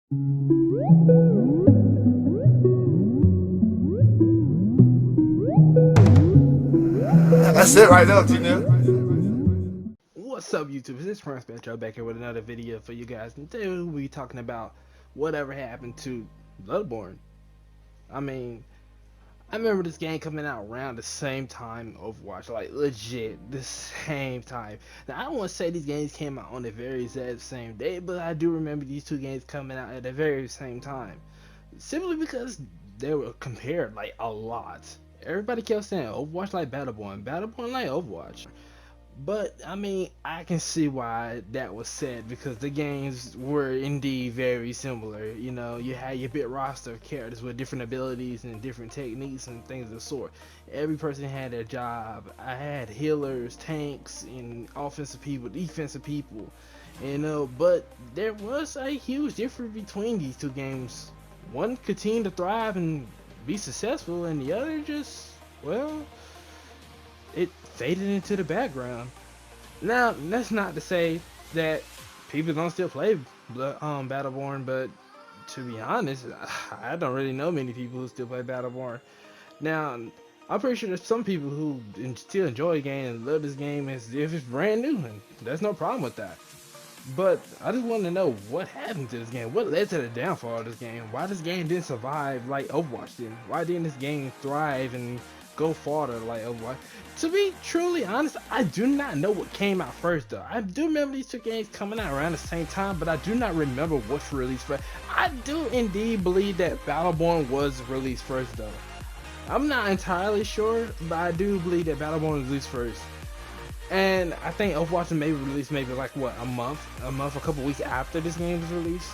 That's it right there, T-Nip. What's up, YouTube? This is CrownSpectro back here with another video for you guys. And today we'll be talking about whatever happened to BattleBorn. I mean, I remember this game coming out around the same time Overwatch, like legit the same time. Now I don't want to say these games came out on the very exact same day, but I do remember these two games coming out at the very same time. Simply because they were compared like a lot. Everybody kept saying Overwatch like BattleBorn, BattleBorn like Overwatch. But I mean, I can see why that was said because the games were indeed very similar. You know, you had your bit roster of characters with different abilities and different techniques and things of the sort. Every person had their job. I had healers, tanks, and offensive people, defensive people. You know, but there was a huge difference between these two games. One continued to thrive and be successful, and the other just, well, it faded into the background. Now, that's not to say that people don't still play Battleborn, but to be honest, I don't really know many people who still play Battleborn. Now, I'm pretty sure there's some people who still enjoy the game and love this game as if it's brand new, and there's no problem with that. But I just want to know what happened to this game. What led to the downfall of this game? Why this game didn't survive like Overwatch did? Why didn't this game thrive and go farther like Overwatch? To be truly honest, I do not know what came out first though. I do remember these two games coming out around the same time, but I do not remember what's released first. I do indeed believe that Battleborn was released first though. I'm not entirely sure, but I do believe that Battleborn was released first. And I think Overwatch maybe released maybe like what, a couple weeks after this game was released.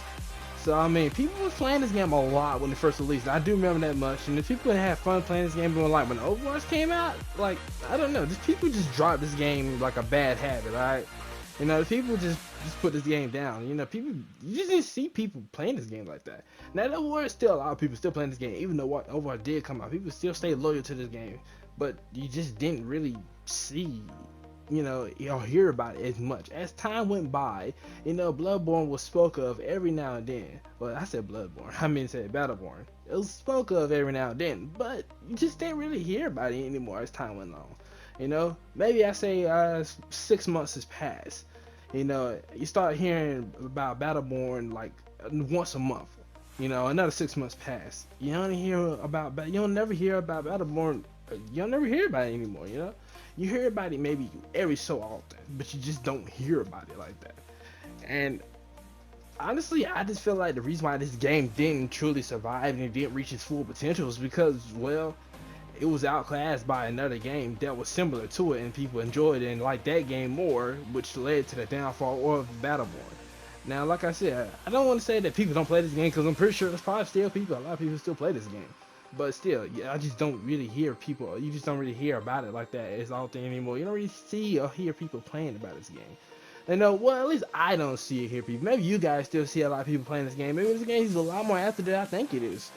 So I mean, people was playing this game a lot when it first released. I do remember that much. And the people that had fun playing this game, like when Overwatch came out, like I don't know, just people just dropped this game like a bad habit, right? You know, people just put this game down. You know, people, you just didn't see people playing this game like that. Now there were still a lot of people still playing this game, even though what Overwatch did come out. People still stay loyal to this game, but you just didn't really see, you know, you'll hear about it as much. As time went by, you know, Bloodborne was spoke of every now and then. Well, I said Bloodborne, I mean said Battleborn. It was spoke of every now and then, but you just didn't really hear about it anymore as time went on. You know, maybe I say 6 months has passed. You know, you start hearing about Battleborn like once a month. You know, another 6 months pass. You don't never hear about Battleborn. You don't never hear about it anymore. You know. You hear about it maybe every so often, but you just don't hear about it like that. And honestly, I just feel like the reason why this game didn't truly survive and it didn't reach its full potential is because, well, it was outclassed by another game that was similar to it, and people enjoyed it and liked that game more, which led to the downfall of Battleborn. Now, like I said, I don't want to say that people don't play this game because I'm pretty sure there's probably still people, a lot of people still play this game. But still, yeah, I just don't really hear people. You just don't really hear about it like that as often anymore. You don't really see or hear people playing about this game. And well, at least I don't see or hear people. Maybe you guys still see a lot of people playing this game. Maybe this game is a lot more after than I think it is.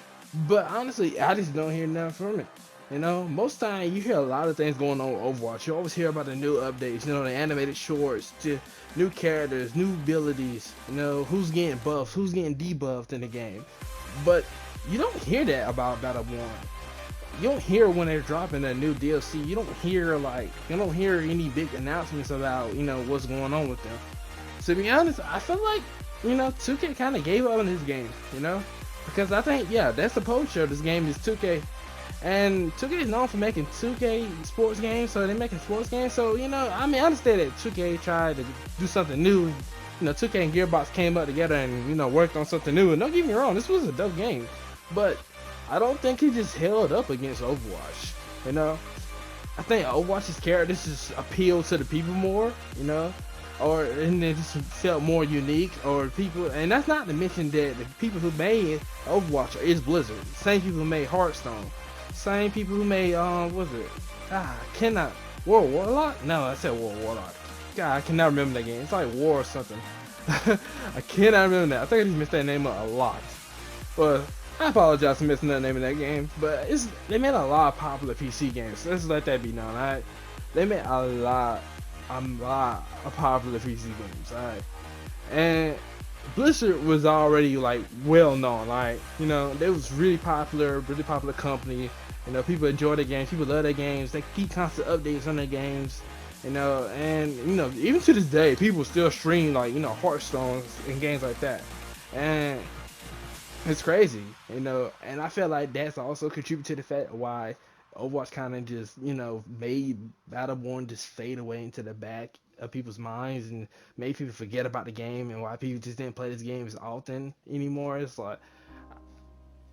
But honestly, I just don't hear nothing from it. You know, most time you hear a lot of things going on with Overwatch. You always hear about the new updates, you know, the animated shorts, the new characters, new abilities, you know, who's getting buffed, who's getting debuffed in the game. But you don't hear that about Battleborn. You don't hear when they're dropping a new DLC. You don't hear any big announcements about, you know, what's going on with them. To be honest, I feel like, you know, 2K kind of gave up on this game, you know, because I think, yeah, that's the poster of this game is 2K. And 2K is known for making 2K sports games, so they're making sports games. So, you know, I mean, I understand that 2K tried to do something new. You know, 2K and Gearbox came up together and, you know, worked on something new. And don't get me wrong, this was a dope game. But I don't think he just held up against Overwatch. You know, I think Overwatch's characters just appeal to the people more. You know, and they just felt more unique. Or people, and that's not to mention that the people who made Overwatch is Blizzard. Same people who made Hearthstone. Same people who made what's it? I cannot. World Warlock? No, I said World Warlock. God, I cannot remember that game. It's like War or something. I cannot remember that. I think I just missed that name up a lot. But I apologize for missing that name of that game. But they made a lot of popular PC games. So let's let that be known, alright? They made a lot of popular PC games, alright? And Blizzard was already like well known, like, you know, they was really popular company. You know, people enjoy their games, people love their games, they keep constant updates on their games, you know, and you know, even to this day, people still stream like, you know, Hearthstones and games like that, and it's crazy, you know, and I feel like that's also contributed to the fact why Overwatch kind of just, you know, made Battleborn just fade away into the back of people's minds and made people forget about the game and why people just didn't play this game as often anymore. It's like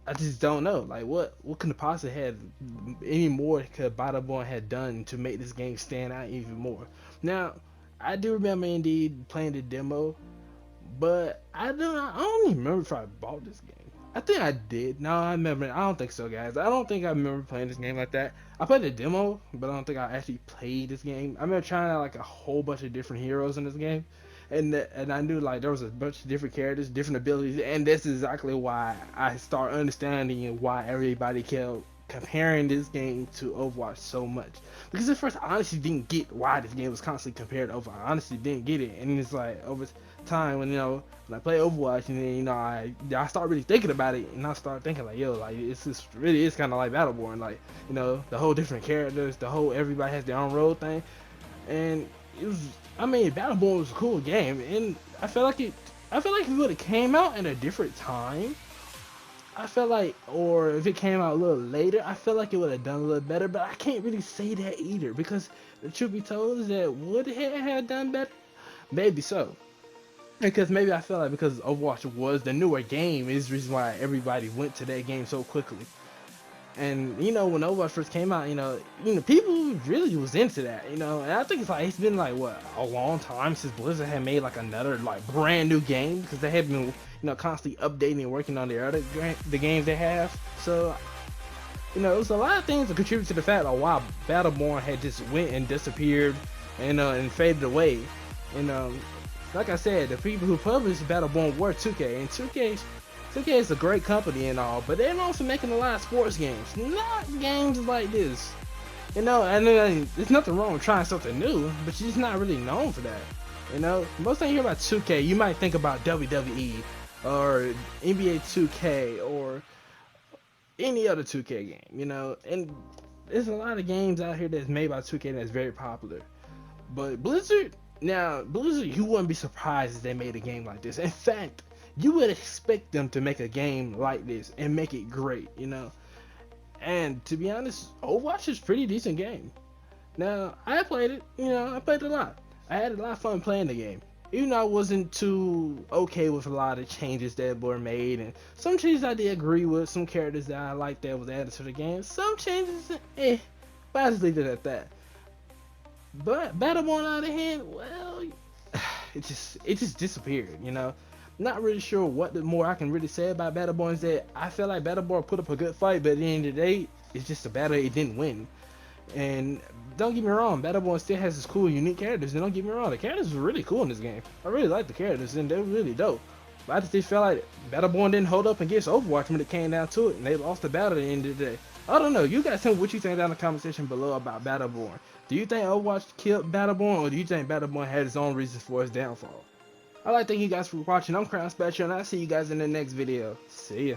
I just don't know, like what could have possibly had any more could Battleborn had done to make this game stand out even more. Now, I do remember indeed playing the demo, but I don't even remember if I bought this game. I think I did. No, I remember. I don't think so, guys. I don't think I remember playing this game like that. I played the demo, but I don't think I actually played this game. I remember trying out like a whole bunch of different heroes in this game, and I knew like there was a bunch of different characters, different abilities, and that's exactly why I start understanding why everybody kept comparing this game to Overwatch so much. Because at first I honestly didn't get why this game was constantly compared to Overwatch. I honestly didn't get it, and it's like over time when, you know, when I play Overwatch and then, you know, I start really thinking about it, and I start thinking like, yo, like it's just really is kind of like Battleborn, like, you know, the whole different characters, the whole everybody has their own role thing, and it was, I mean, Battleborn was a cool game, and I feel like if it would have came out at a different time, I feel like, or if it came out a little later, I feel like it would have done a little better, but I can't really say that either, because the truth be told is that would it have done better? Maybe so. Because maybe I feel like because Overwatch was the newer game is the reason why everybody went to that game so quickly. And you know, when Overwatch first came out, people really was into that, you know. And I think it's been like what, a long time since Blizzard had made like another like brand new game, because they have been, you know, constantly updating and working on the games they have. So, you know, it was a lot of things that contribute to the fact of why Battleborn had just went and disappeared and faded away. And like I said, the people who published Battleborn were 2K, and 2K is a great company and all, but they're also making a lot of sports games, not games like this. You know, and there's nothing wrong with trying something new, but you're just not really known for that. You know, most time you hear about 2K, you might think about WWE or NBA 2K or any other 2K game, you know, and there's a lot of games out here that's made by 2K that's very popular. But Blizzard, you wouldn't be surprised if they made a game like this. In fact, you would expect them to make a game like this and make it great, you know. And to be honest, Overwatch is a pretty decent game. Now, I played it, you know, I played it a lot. I had a lot of fun playing the game. Even though I wasn't too okay with a lot of changes that were made, and some changes I did agree with, some characters that I liked that was added to the game, some changes, but I just leave it at that. But Battleborn, on the other hand, well, it just disappeared, you know. Not really sure what more I can really say about Battleborn is that I feel like Battleborn put up a good fight, but at the end of the day, it's just a battle it didn't win. And don't get me wrong, Battleborn still has its cool, unique characters, and don't get me wrong, the characters were really cool in this game. I really like the characters, and they're really dope. But I just felt like Battleborn didn't hold up against Overwatch when it came down to it, and they lost the battle at the end of the day. I don't know. You guys tell me what you think down in the comment section below about Battleborn. Do you think Overwatch killed Battleborn, or do you think Battleborn had its own reasons for its downfall? I'd like to thank you guys for watching. I'm CrownSpectro, and I'll see you guys in the next video. See ya.